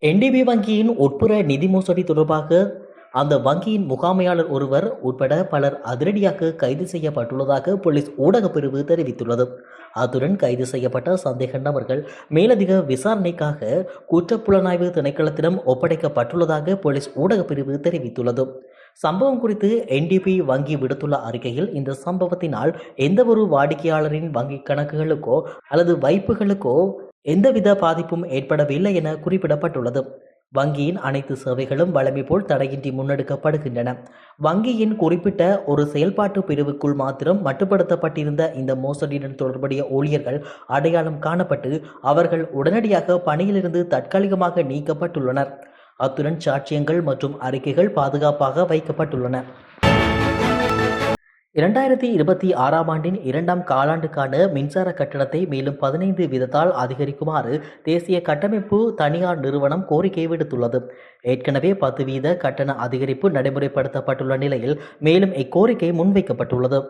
NDB வங்கியின் உட்புற நிதி மோசடி தொடர்பாக அந்த வங்கியின் முகாமையாளர் ஒருவர் உட்பட பலர் அதிரடியாக கைது செய்யப்பட்டுள்ளதாக போலீஸ் ஊடகப் பிரிவு தெரிவித்துள்ளது. அத்துடன் கைது செய்யப்பட்ட சந்தேக நபர்கள் மேலதிக விசாரணைக்காக குற்றப்புலனாய்வு திணைக்களத்திடம் ஒப்படைக்கப்பட்டுள்ளதாக போலீஸ் ஊடகப் பிரிவு தெரிவித்துள்ளது. சம்பவம் குறித்து என்டிபி வங்கி விடுத்துள்ள அறிக்கையில், இந்த சம்பவத்தினால் எந்தவொரு வாடிக்கையாளரின் வங்கி கணக்குகளுக்கோ அல்லது வைப்புகளுக்கோ எந்தவித பாதிப்பும் ஏற்படவில்லை என குறிப்பிடப்பட்டுள்ளது. வங்கியின் அனைத்து சேவைகளும் வழமை போல் தடையின்றி முன்னெடுக்கப்படுகின்றன. வங்கியின் குறிப்பிட்ட ஒரு செயல்பாட்டு பிரிவுக்குள் மாத்திரம் மட்டுப்படுத்தப்பட்டிருந்த இந்த மோசடியுடன் தொடர்புடைய ஊழியர்கள் அடையாளம் காணப்பட்டு அவர்கள் உடனடியாக பணியிலிருந்து தற்காலிகமாக நீக்கப்பட்டுள்ளனர். அத்துடன் சாட்சியங்கள் மற்றும் அறிக்கைகள் பாதுகாப்பாக வைக்கப்பட்டுள்ளன. 2026ஆம் ஆண்டின் 2ஆம் காலாண்டுக்கான மின்சார கட்டணத்தை மேலும் 15 வீதத்தால் அதிகரிக்குமாறு தேசிய கட்டமைப்பு தனியார் நிறுவனம் கோரிக்கை விடுத்துள்ளது. ஏற்கனவே 10 வீத கட்டண அதிகரிப்பு நடைமுறைப்படுத்தப்பட்டுள்ள நிலையில் மேலும் இக்கோரிக்கை முன்வைக்கப்பட்டுள்ளது.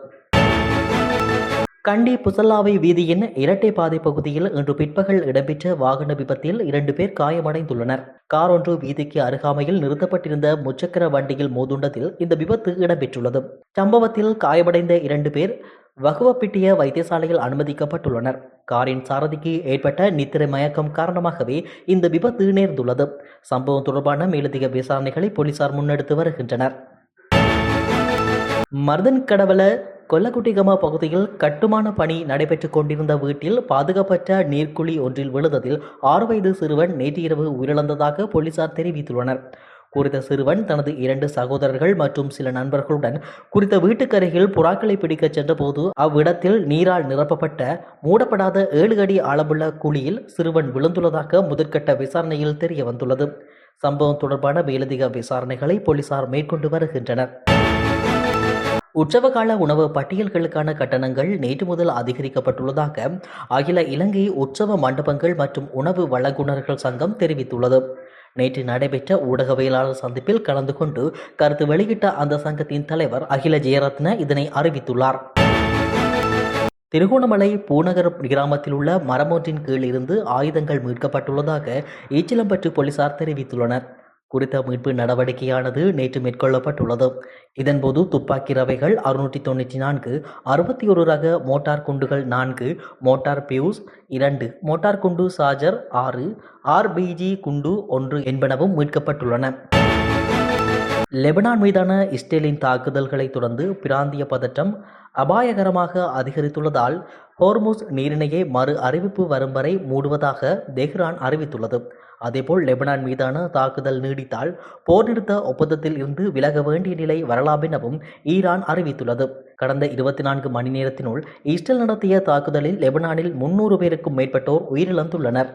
கண்டி புசல்லாவை வீதியின் இரட்டை பாதை பகுதியில் இன்று பிற்பகல் இடம்பெற்ற வாகன விபத்தில் 2 பேர் காயமடைந்துள்ளனர். கார் ஒன்று வீதிக்கு அருகாமையில் நிறுத்தப்பட்டிருந்த முச்சக்கர வண்டியில் மோதுண்டதில் இந்த விபத்து இடம்பெற்றுள்ளது. சம்பவத்தில் காயமடைந்த 2 பேர் வகுவப்பிட்டிய வைத்தியசாலையில் அனுமதிக்கப்பட்டுள்ளனர். காரின் சாரதிக்கு ஏற்பட்ட நித்திரை மயக்கம் காரணமாகவே இந்த விபத்து நேர்ந்துள்ளது. சம்பவம் தொடர்பான மேலதிக விசாரணைகளை போலீசார் முன்னெடுத்து வருகின்றனர். மர்தன் கடவல கொல்லக்குட்டிகம பகுதியில் கட்டுமான பணி நடைபெற்றுக் கொண்டிருந்த வீட்டில் பாதுகாப்பற்ற நீர்க்குழி ஒன்றில் விழுந்ததில் 6 வயது சிறுவன் நேற்று இரவு உயிரிழந்ததாக போலீசார் தெரிவித்துள்ளனர். குறித்த சிறுவன் தனது 2 சகோதரர்கள் மற்றும் சில நண்பர்களுடன் குறித்த வீட்டுக்கரையில் புறாக்களை பிடிக்க சென்றபோது அவ்விடத்தில் நீரால் நிரப்பப்பட்ட மூடப்படாத 7 அடி ஆழமுள்ள குழியில் சிறுவன் விழுந்துள்ளதாக முதற்கட்ட விசாரணையில் தெரிய வந்துள்ளது. சம்பவம் தொடர்பான மேலதிக விசாரணைகளை போலீசார் மேற்கொண்டு வருகின்றனர். உற்சவகால உணவு பட்டியல்களுக்கான கட்டணங்கள் நேற்று முதல் அதிகரிக்கப்பட்டுள்ளதாக அகில இலங்கை உற்சவ மண்டபங்கள் மற்றும் உணவு வழங்குனர்கள் சங்கம் தெரிவித்துள்ளது. நேற்று நடைபெற்ற ஊடகவியலாளர் சந்திப்பில் கலந்து கொண்டு கருத்து வெளியிட்ட அந்த சங்கத்தின் தலைவர் அகில ஜெயரத்ன இதனை அறிவித்துள்ளார். திருகோணமலை பூநகர் கிராமத்தில் உள்ள மரமொன்றின் கீழ் இருந்து ஆயுதங்கள் மீட்கப்பட்டுள்ளதாக ஈச்சிலம்பற்று போலீசார் தெரிவித்துள்ளனர். குறித்த மீட்பு நடவடிக்கையானது நேற்று மேற்கொள்ளப்பட்டுள்ளது. இதன்போது துப்பாக்கி ரவைகள் 694, 61 ரக மோட்டார் குண்டுகள் 4, மோட்டார் பியூஸ் 2, மோட்டார் குண்டு சார்ஜர் 6, ஆர்பிஜி குண்டு 1 என்பனவும் மீட்கப்பட்டுள்ளன. லெபனான் மீதான இஸ்ரேலின் தாக்குதல்களை தொடர்ந்து பிராந்திய பதற்றம் அபாயகரமாக அதிகரித்துள்ளதால் ஹோர்முஸ் நீரிணையை மறு அறிவிப்பு வரும் வரை மூடுவதாக தெஹ்ரான் அறிவித்துள்ளது. அதேபோல் லெபனான் மீதான தாக்குதல் நீடித்தால் போர் நிறுத்த ஒப்பந்தத்தில் இருந்து விலக வேண்டிய நிலை வரலாம் எனவும் ஈரான் அறிவித்துள்ளது. கடந்த 24 மணி நேரத்தினுள் இஸ்ரேல் நடத்திய தாக்குதலில் லெபனானில் 300 பேருக்கும் மேற்பட்டோர் உயிரிழந்துள்ளனர்.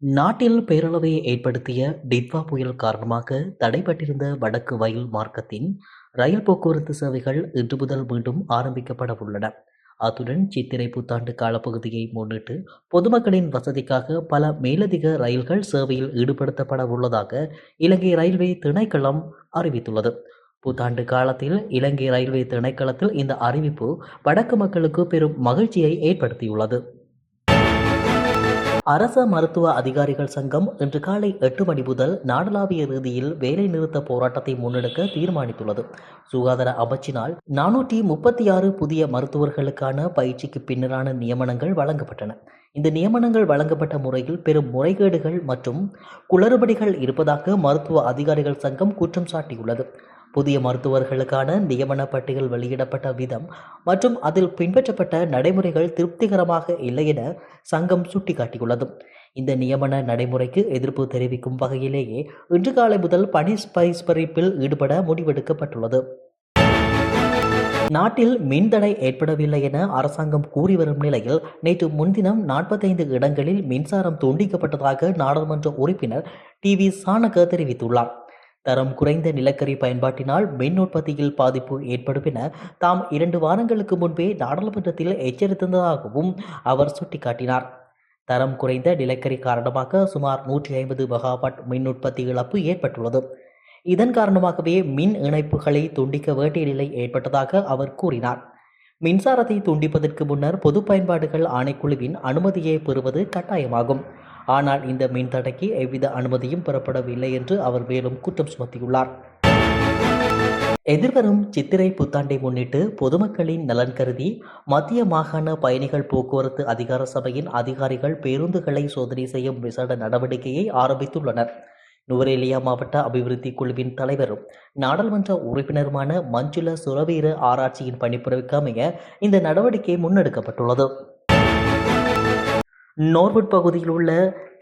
நாட்டில் பேரளவை ஏற்படுத்திய டிட்வா புயல் காரணமாக தடைபட்டிருந்த வடக்கு வயல் மார்க்கத்தின் ரயில் போக்குவரத்து சேவைகள் இன்று முதல் மீண்டும் ஆரம்பிக்கப்பட உள்ளன. அத்துடன் சித்திரை புத்தாண்டு காலப்பகுதியை முன்னிட்டு பொதுமக்களின் வசதிக்காக பல மேலதிக ரயில்கள் சேவையில் ஈடுபடுத்தப்பட உள்ளதாக இலங்கை ரயில்வே திணைக்களம் அறிவித்துள்ளது. புத்தாண்டு காலத்தில் இலங்கை ரயில்வே திணைக்களத்தில் இந்த அறிவிப்பு வடக்கு மக்களுக்கு பெரும் மகிழ்ச்சியை ஏற்படுத்தியுள்ளது. அரச மருத்துவ அதிகாரிகள் சங்கம் இன்று காலை 8 மணி முதல் நாடளாவிய ரீதியில் வேலை நிறுத்த போராட்டத்தை முன்னெடுக்க தீர்மானித்துள்ளது. சுகாதார அமைச்சினால் 436 புதிய மருத்துவர்களுக்கான பயிற்சிக்கு பின்னரான நியமனங்கள் வழங்கப்பட்டன. இந்த நியமனங்கள் வழங்கப்பட்ட முறையில் பெரும் முறைகேடுகள் மற்றும் குளறுபடிகள் இருப்பதாக மருத்துவ அதிகாரிகள் சங்கம் குற்றம் சாட்டியுள்ளது. புதிய மருத்துவர்களுக்கான நியமன பட்டியல் வெளியிடப்பட்ட விதம் மற்றும் அதில் பின்பற்றப்பட்ட நடைமுறைகள் திருப்திகரமாக இல்லை என சங்கம் சுட்டிக்காட்டியுள்ளது. இந்த நியமன நடைமுறைக்கு எதிர்ப்பு தெரிவிக்கும் வகையிலேயே இன்று காலை முதல் பணி பரிஸ்பரிப்பில் ஈடுபட முடிவெடுக்கப்பட்டுள்ளது. நாட்டில் மின்தடை ஏற்படவில்லை என அரசாங்கம் கூறி வரும் நிலையில் நேற்று முன்தினம் 45 இடங்களில் மின்சாரம் துண்டிக்கப்பட்டதாக நாடாளுமன்ற உறுப்பினர் டிவி சாணக்க தெரிவித்துள்ளார். தரம் குறைந்த நிலக்கரி பயன்பாட்டினால் மின் உற்பத்தியில் பாதிப்பு ஏற்படும் என தாம் 2 வாரங்களுக்கு முன்பே நாடாளுமன்றத்தில் எச்சரித்ததாகவும் அவர் சுட்டிக்காட்டினார். தரம் குறைந்த நிலக்கரி காரணமாக சுமார் 150 மெகாவாட் மின் உற்பத்தி இழப்பு ஏற்பட்டுள்ளது. இதன் காரணமாகவே மின் இணைப்புகளை துண்டிக்க வேண்டிய நிலை ஏற்பட்டதாக அவர் கூறினார். மின்சாரத்தை துண்டிப்பதற்கு முன்னர் பொது பயன்பாடுகள் ஆணைக்குழுவின் அனுமதியை பெறுவது கட்டாயமாகும். ஆனால் இந்த மின்தடைக்கு எவ்வித அனுமதியும் பெறப்படவில்லை என்று அவர் மேலும் குற்றம் சுமத்தியுள்ளார். எதிர்வரும் சித்திரை புத்தாண்டை முன்னிட்டு பொதுமக்களின் நலன் கருதி மத்திய மாகாண பயணிகள் போக்குவரத்து அதிகார சபையின் அதிகாரிகள் பேருந்துகளை சோதனை செய்யும் விசேட நடவடிக்கையை ஆரம்பித்துள்ளனர். நுவரெலியா மாவட்ட அபிவிருத்தி குழுவின் தலைவரும் நாடாளுமன்ற உறுப்பினருமான மஞ்சுள சுரவீர ஆராய்ச்சியின் பணிப்புரைக்கு அமைய இந்த நடவடிக்கை முன்னெடுக்கப்பட்டுள்ளது. நோர்வுட் பகுதியில் உள்ள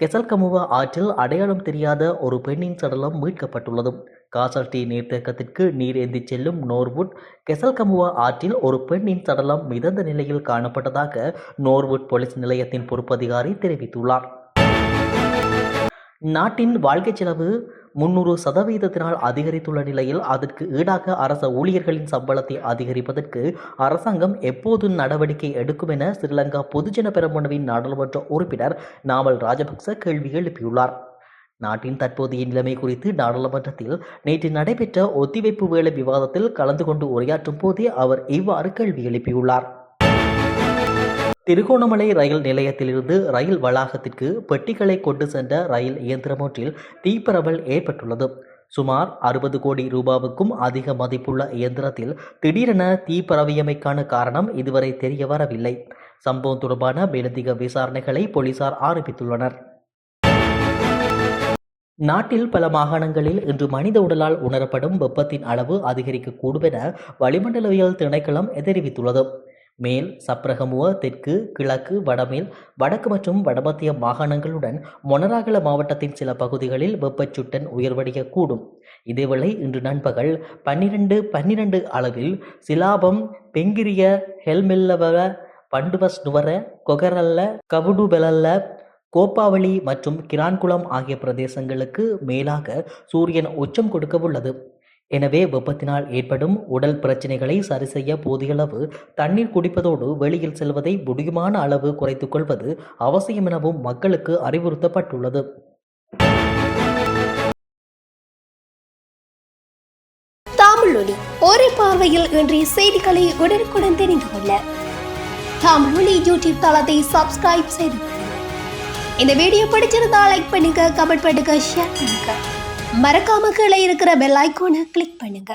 கெசல்கமுவா ஆற்றில் அடையாளம் தெரியாத ஒரு பெண்ணின் சடலம் மீட்கப்பட்டுள்ளது. காசல்டி நீர்த்தேக்கத்திற்கு நீர் ஏந்தி செல்லும் நோர்வுட் கெசல்கமுவா ஆற்றில் ஒரு பெண்ணின் சடலம் மிதந்த நிலையில் காணப்பட்டதாக நோர்வுட் போலீஸ் நிலையத்தின் பொறுப்பதிகாரி தெரிவித்துள்ளார். நாட்டின் வாழ்க்கை செலவு 300% அதிகரித்துள்ள நிலையில் அதற்கு ஈடாக அரச ஊழியர்களின் சம்பளத்தை அதிகரிப்பதற்கு அரசாங்கம் எப்போது நடவடிக்கை எடுக்கும் என ஸ்ரீலங்கா பொதுஜன பெரமுனவின் நாடாளுமன்ற உறுப்பினர் நாமல் ராஜபக்ச கேள்வி எழுப்பியுள்ளார். நாட்டின் தற்போதைய நிலைமை குறித்து நாடாளுமன்றத்தில் நேற்று நடைபெற்ற ஒத்திவைப்பு வேளை விவாதத்தில் கலந்து கொண்டு உரையாற்றும் போதே அவர் இவ்வாறு கேள்வி எழுப்பியுள்ளார். திருகோணமலை ரயில் நிலையத்திலிருந்து ரயில் வளாகத்திற்கு பெட்டிகளை கொண்டு சென்ற ரயில் இயந்திரம் ஒன்றில் தீப்பரவல் ஏற்பட்டுள்ளது. சுமார் 60 கோடி ரூபாவுக்கும் அதிக மதிப்புள்ள இயந்திரத்தில் திடீரென தீ பரவியமைக்கான காரணம் இதுவரை தெரிய வரவில்லை. சம்பவம் தொடர்பான மேலதிக விசாரணைகளை போலீசார் ஆரம்பித்துள்ளனர். நாட்டில் பல மாகாணங்களில் இன்று மனித உடலால் உணரப்படும் வெப்பத்தின் அளவு அதிகரிக்கக்கூடும் என வளிமண்டலவியல் திணைக்களம் தெரிவித்துள்ளது. மேல் சப்ரகமுவ, தெற்கு, கிழக்கு, வடமேல், வடக்கு மற்றும் வடமத்திய மாகாணங்களுடன் மொனராகல மாவட்டத்தின் சில பகுதிகளில் வெப்பச்சுட்டன் உயர்வடையக்கூடும். இதேவேளை இன்று நண்பகல் 12:12 அளவில் சிலாபம், பெங்கிரிய, ஹெல்மெல்லவ, பண்டுவஸ் நுவர, கொகரல்ல, கவுடுபெலல்ல, கோப்பாவளி மற்றும் கிரான்குளம் ஆகிய பிரதேசங்களுக்கு மேலாக சூரியன் உச்சம் கொடுக்க உள்ளது. எனவே வெப்பத்தினால் ஏற்படும் உடல் பிரச்சினைகளை சரி செய்ய போதியளவு தண்ணீர் குடிப்பதோடு வெளியில் செல்வதை முடியுமான அளவு குறைத்துக் கொள்வது அவசியம் எனவும் மக்களுக்கு அறிவுறுத்தப்பட்டுள்ளது. தமிழொலி ஒரே பார்வையில் இன்றைய செய்திகளை உடனுக்குடன் தெரிந்து கொள்ள தமிழொலி யூடியூப் தளத்தை சப்ஸ்கிரைப் செய்து இந்த வீடியோ பிடிச்சிருந்தா லைக் பண்ணுங்க, கமெண்ட் பண்ணுங்க, ஷேர் பண்ணுங்க. மறக்காம கீழே இருக்கிற பெல் ஐகானை கிளிக் பண்ணுங்க.